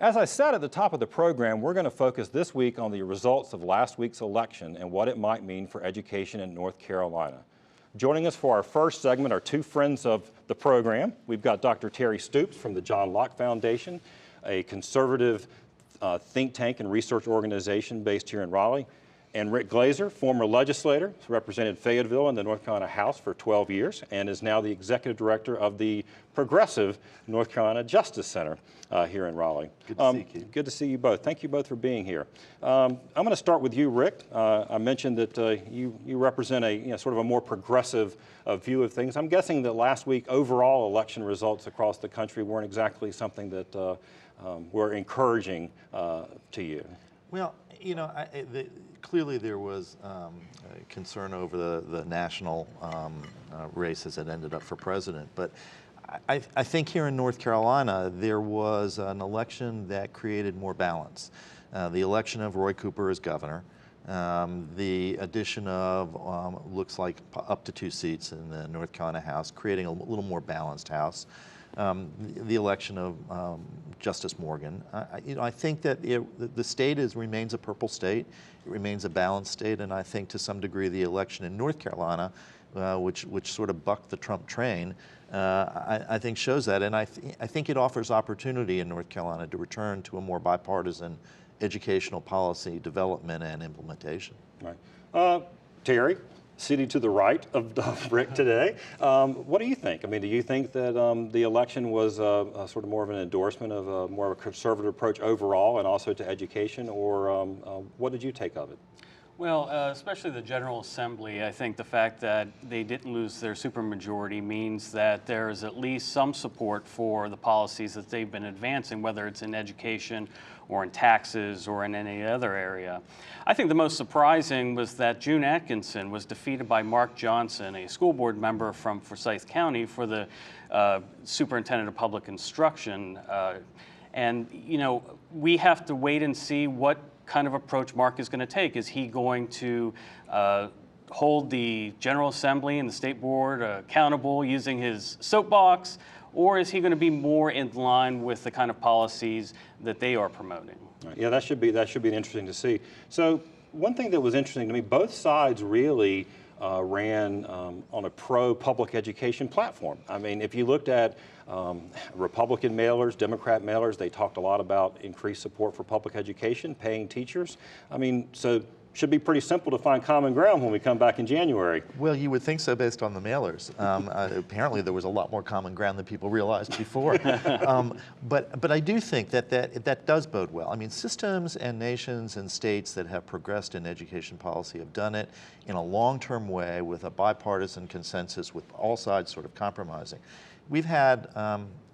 As I said at the top of the program, we're going to focus this week on the results of last week's election and what it might mean for education in North Carolina. Joining us for our first segment are two friends of the program. We've got Dr. Terry Stoops from the John Locke Foundation, a conservative think tank and research organization based here in Raleigh, and Rick Glazier, former legislator, represented Fayetteville in the North Carolina House for 12 years and is now the executive director of the progressive North Carolina Justice Center here in Raleigh. Good to see you, Keith. Good to see you both. Thank you both for being here. I'm going to start with you, Rick. I mentioned that you represent a sort of a more progressive view of things. I'm guessing that last week overall election results across the country weren't exactly something that were encouraging to you. Well, clearly there was concern over the national race as it ended up for president. But I think here in North Carolina, there was an election that created more balance. The election of Roy Cooper as governor, the addition of, looks like up to 2 seats in the North Carolina House, creating a little more balanced House. The election of Justice Morgan. I think that the state remains a purple state. It remains a balanced state, and I think to some degree the election in North Carolina, which sort of bucked the Trump train, I think shows that. And I think it offers opportunity in North Carolina to return to a more bipartisan educational policy development and implementation. Right. Terry, sitting to the right of Rick today. What do you think? I mean, do you think that the election was sort of more of an endorsement of more of a conservative approach overall and also to education, or what did you take of it? Well, especially the General Assembly, I think the fact that they didn't lose their supermajority means that there is at least some support for the policies that they've been advancing, whether it's in education or in taxes or in any other area. I think the most surprising was that June Atkinson was defeated by Mark Johnson, a school board member from Forsyth County, for the superintendent of public instruction. And, we have to wait and see what kind of approach Mark is going to take. Is he going to hold the General Assembly and the State Board accountable using his soapbox, or is he going to be more in line with the kind of policies that they are promoting? Right. Yeah, that should be interesting to see. So one thing that was interesting to me, both sides really ran on a pro-public education platform. I mean, if you looked at Republican mailers, Democrat mailers, they talked a lot about increased support for public education, paying teachers. I mean, so should be pretty simple to find common ground when we come back in January. Well, you would think so based on the mailers. Apparently there was a lot more common ground than people realized before. But I do think that does bode well. I mean, systems and nations and states that have progressed in education policy have done it in a long-term way with a bipartisan consensus with all sides sort of compromising. We've had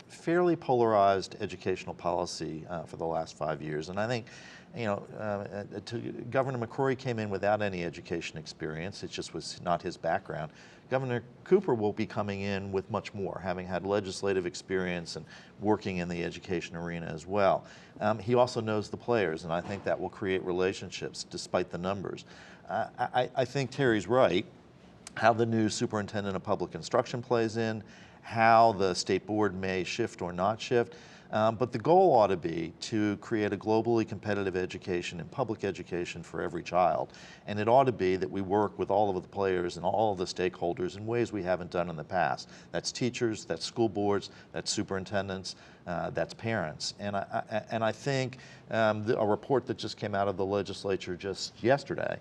fairly polarized educational policy for the last 5 years, and I think Governor McCrory came in without any education experience. It just was not his background. Governor Cooper will be coming in with much more, having had legislative experience and working in the education arena as well. He also knows the players, and I think that will create relationships despite the numbers. I think Terry's right. How the new superintendent of public instruction plays in, how the state board may shift or not shift. But the goal ought to be to create a globally competitive education and public education for every child. And it ought to be that we work with all of the players and all of the stakeholders in ways we haven't done in the past. That's teachers, that's school boards, that's superintendents, that's parents. And I think a report that just came out of the legislature just yesterday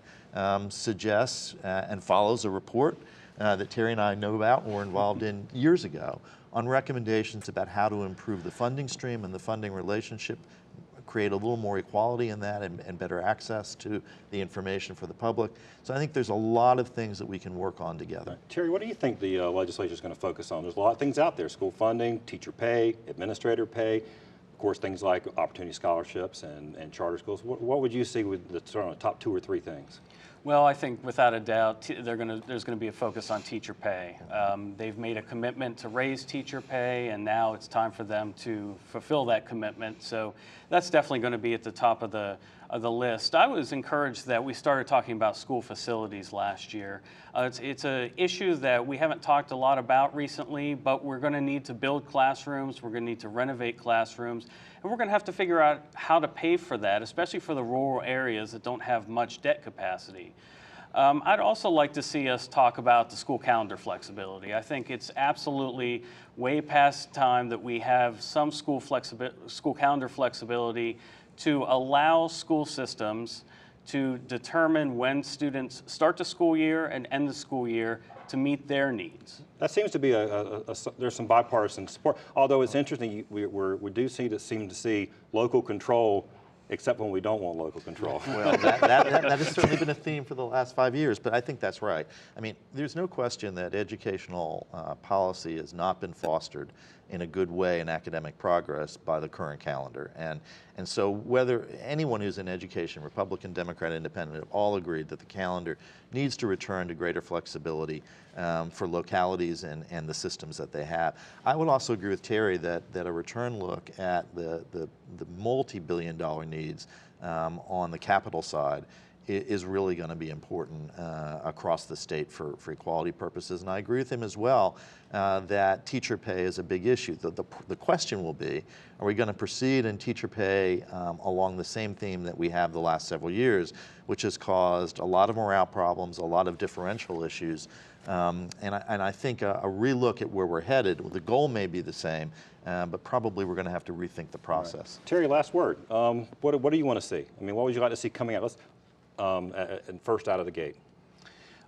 suggests and follows a report that Terry and I know about and were involved in years ago on recommendations about how to improve the funding stream and the funding relationship, create a little more equality in that and better access to the information for the public. So I think there's a lot of things that we can work on together. Terry, what do you think the legislature is going to focus on? There's a lot of things out there: school funding, teacher pay, administrator pay, of course things like opportunity scholarships and charter schools. What would you see with the top 2 or 3 things? Well, I think without a doubt, there's going to be a focus on teacher pay. They've made a commitment to raise teacher pay, and now it's time for them to fulfill that commitment. So that's definitely going to be at the top of the the list. I was encouraged that we started talking about school facilities last year. It's an issue that we haven't talked a lot about recently, but we're going to need to build classrooms, we're going to need to renovate classrooms, and we're going to have to figure out how to pay for that, especially for the rural areas that don't have much debt capacity. I'd also like to see us talk about the school calendar flexibility. I think it's absolutely way past time that we have some school calendar flexibility to allow school systems to determine when students start the school year and end the school year to meet their needs. That seems to be there's some bipartisan support. Although it's interesting, we do seem to see local control, except when we don't want local control. Well, that has certainly been a theme for the last 5 years, but I think that's right. I mean, there's no question that educational policy has not been fostered in a good way in academic progress by the current calendar. And so whether anyone who's in education, Republican, Democrat, Independent, have all agreed that the calendar needs to return to greater flexibility for localities and the systems that they have. I would also agree with Terry that a return look at the multi-billion-dollar needs on the capital side is really going to be important across the state for equality purposes. And I agree with him as well that teacher pay is a big issue. The question will be, are we going to proceed in teacher pay along the same theme that we have the last several years, which has caused a lot of morale problems, a lot of differential issues, and I think a relook at where we're headed, the goal may be the same, but probably we're going to have to rethink the process. Right. Terry, last word. What do you want to see? I mean, what would you like to see coming out? First out of the gate?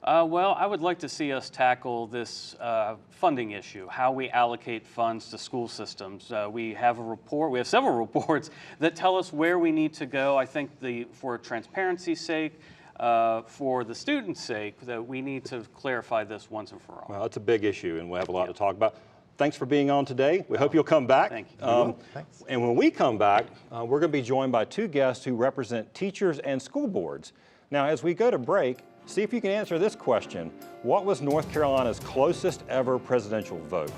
Well, I would like to see us tackle this funding issue, how we allocate funds to school systems. We have several reports that tell us where we need to go. I think for transparency's sake, for the students' sake, that we need to clarify this once and for all. Well, it's a big issue, and we'll have a lot to talk about. Thanks for being on today. We hope you'll come back. Thank you. Thanks. And when we come back, we're going to be joined by two guests who represent teachers and school boards. Now, as we go to break, see if you can answer this question. What was North Carolina's closest ever presidential vote?